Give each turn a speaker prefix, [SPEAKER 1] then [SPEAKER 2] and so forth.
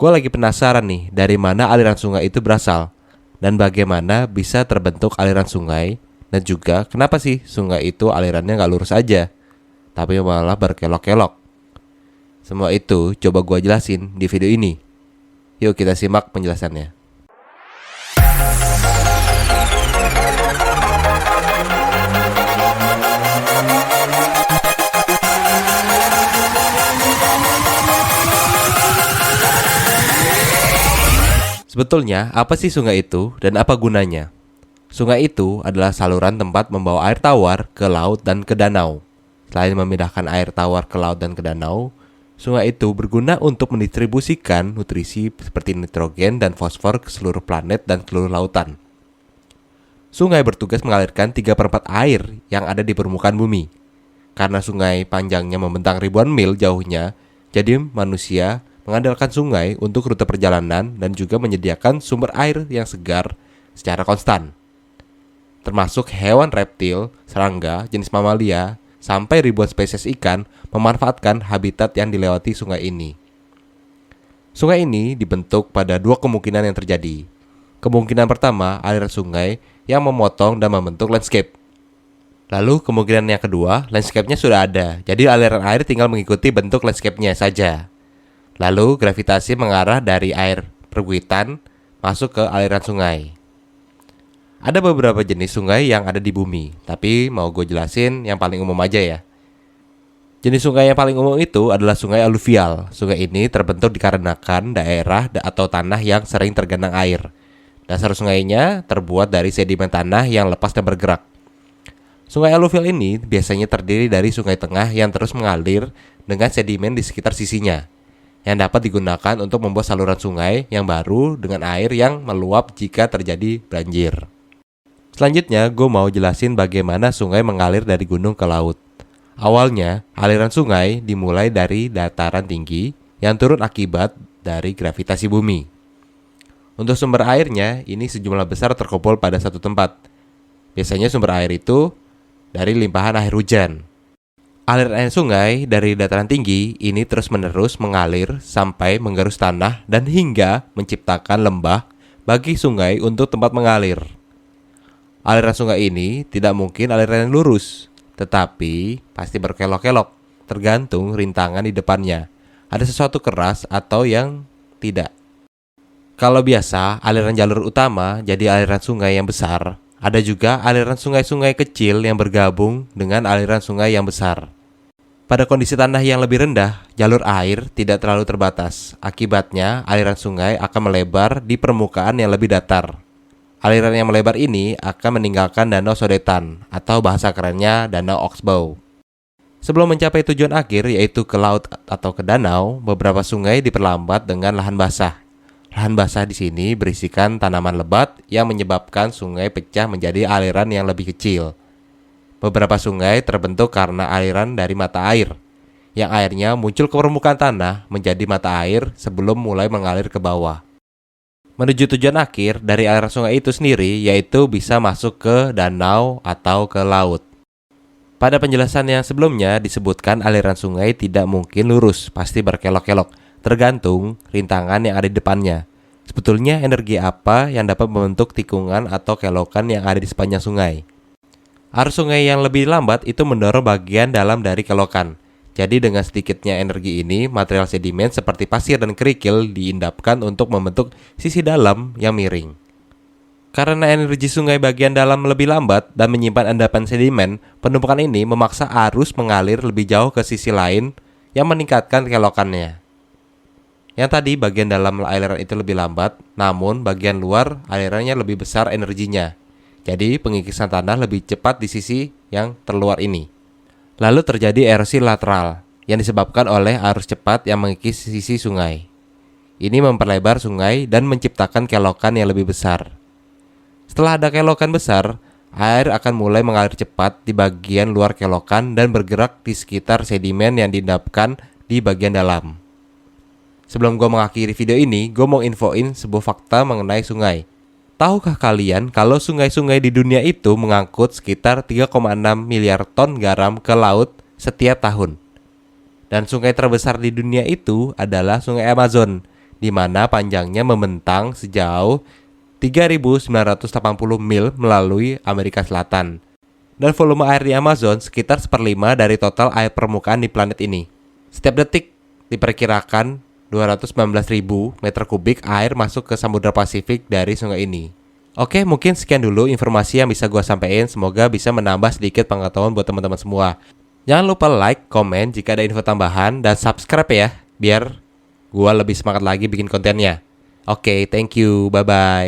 [SPEAKER 1] Gue lagi penasaran nih dari mana aliran sungai itu berasal dan bagaimana bisa terbentuk aliran sungai, dan juga kenapa sih sungai itu alirannya nggak lurus aja tapi malah berkelok-kelok. Semua itu coba gue jelasin di video ini. Yuk kita simak penjelasannya. Sebetulnya apa sih sungai itu dan apa gunanya? Sungai itu adalah saluran tempat membawa air tawar ke laut dan ke danau. Selain memindahkan air tawar ke laut dan ke danau, sungai itu berguna untuk mendistribusikan nutrisi seperti nitrogen dan fosfor ke seluruh planet dan seluruh lautan. Sungai bertugas mengalirkan 3/4 air yang ada di permukaan bumi. Karena sungai panjangnya membentang ribuan mil jauhnya, jadi manusia mengandalkan sungai untuk rute perjalanan dan juga menyediakan sumber air yang segar secara konstan. Termasuk hewan reptil, serangga, jenis mamalia, sampai ribuan spesies ikan memanfaatkan habitat yang dilewati sungai ini. Sungai ini dibentuk pada dua kemungkinan yang terjadi. Kemungkinan pertama, aliran sungai yang memotong dan membentuk landscape. Lalu kemungkinan yang kedua, landscape-nya sudah ada, jadi aliran air tinggal mengikuti bentuk landscape-nya saja. Lalu gravitasi mengarah dari air perbukitan masuk ke aliran sungai. Ada beberapa jenis sungai yang ada di bumi, tapi mau gue jelasin yang paling umum aja ya. Jenis sungai yang paling umum itu adalah sungai aluvial. Sungai ini terbentuk dikarenakan daerah atau tanah yang sering tergenang air. Dasar sungainya terbuat dari sedimen tanah yang lepas dan bergerak. Sungai aluvial ini biasanya terdiri dari sungai tengah yang terus mengalir dengan sedimen di sekitar sisinya, yang dapat digunakan untuk membuat saluran sungai yang baru dengan air yang meluap jika terjadi banjir. Selanjutnya, gue mau jelasin bagaimana sungai mengalir dari gunung ke laut. Awalnya, aliran sungai dimulai dari dataran tinggi yang turun akibat dari gravitasi bumi. Untuk sumber airnya, ini sejumlah besar terkumpul pada satu tempat. Biasanya sumber air itu dari limpahan air hujan. Aliran air sungai dari dataran tinggi ini terus-menerus mengalir sampai menggerus tanah dan hingga menciptakan lembah bagi sungai untuk tempat mengalir. Aliran sungai ini tidak mungkin aliran yang lurus, tetapi pasti berkelok-kelok, tergantung rintangan di depannya. Ada sesuatu keras atau yang tidak. Kalau biasa, aliran jalur utama jadi aliran sungai yang besar. Ada juga aliran sungai-sungai kecil yang bergabung dengan aliran sungai yang besar. Pada kondisi tanah yang lebih rendah, jalur air tidak terlalu terbatas. Akibatnya, aliran sungai akan melebar di permukaan yang lebih datar. Aliran yang melebar ini akan meninggalkan danau sodetan, atau bahasa kerennya danau oxbow. Sebelum mencapai tujuan akhir, yaitu ke laut atau ke danau, beberapa sungai diperlambat dengan lahan basah. Lahan basah di sini berisikan tanaman lebat yang menyebabkan sungai pecah menjadi aliran yang lebih kecil. Beberapa sungai terbentuk karena aliran dari mata air, yang airnya muncul ke permukaan tanah menjadi mata air sebelum mulai mengalir ke bawah. Menuju tujuan akhir dari aliran sungai itu sendiri, yaitu bisa masuk ke danau atau ke laut. Pada penjelasan yang sebelumnya disebutkan aliran sungai tidak mungkin lurus, pasti berkelok-kelok, tergantung rintangan yang ada di depannya. Sebetulnya energi apa yang dapat membentuk tikungan atau kelokan yang ada di sepanjang sungai? Arus sungai yang lebih lambat itu mendorong bagian dalam dari kelokan. Jadi dengan sedikitnya energi ini, material sedimen seperti pasir dan kerikil diendapkan untuk membentuk sisi dalam yang miring. Karena energi sungai bagian dalam lebih lambat dan menyimpan endapan sedimen, penumpukan ini memaksa arus mengalir lebih jauh ke sisi lain yang meningkatkan kelokannya. Yang tadi bagian dalam aliran itu lebih lambat, namun bagian luar alirannya lebih besar energinya. Jadi pengikisan tanah lebih cepat di sisi yang terluar ini. Lalu terjadi erosi lateral yang disebabkan oleh arus cepat yang mengikis sisi sungai. Ini memperlebar sungai dan menciptakan kelokan yang lebih besar. Setelah ada kelokan besar, air akan mulai mengalir cepat di bagian luar kelokan dan bergerak di sekitar sedimen yang diendapkan di bagian dalam. Sebelum gue mengakhiri video ini, gue mau infoin sebuah fakta mengenai sungai. Tahukah kalian kalau sungai-sungai di dunia itu mengangkut sekitar 3,6 miliar ton garam ke laut setiap tahun? Dan sungai terbesar di dunia itu adalah sungai Amazon di mana panjangnya membentang sejauh 3.980 mil melalui Amerika Selatan. Dan volume air di Amazon sekitar 1/5 dari total air permukaan di planet ini. Setiap detik diperkirakan 219.000 meter kubik air masuk ke Samudra Pasifik dari sungai ini. Oke, mungkin sekian dulu informasi yang bisa gue sampaikan. Semoga bisa menambah sedikit pengetahuan buat teman-teman semua. Jangan lupa like, komen jika ada info tambahan, dan subscribe ya, biar gue lebih semangat lagi bikin kontennya. Oke, thank you, bye-bye.